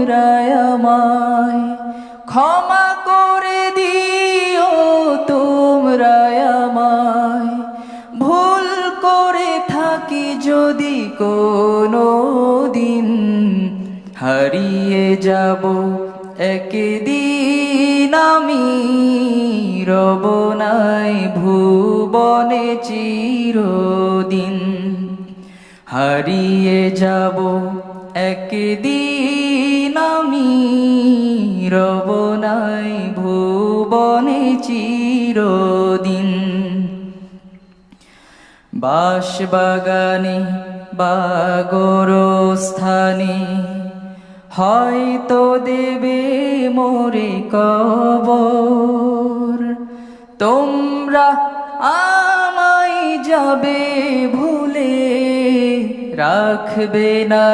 তোমরা আমায় ক্ষমা করে দিও, তোমরা আমায় ভুল করে থাকি যদি কোনো দিন। হারিয়ে যাব একদিন আমি, রব নাই ভুবনে চিরদিন। হারিয়ে যাব একদিন আমি, রব নাই ভুবনে চিরদিন। বাঁশবাগানে বা গোরস্থানে হয়তো দেবে মোরে কবর। তোমরা আমায় যাবে ভুলে, রাখবে না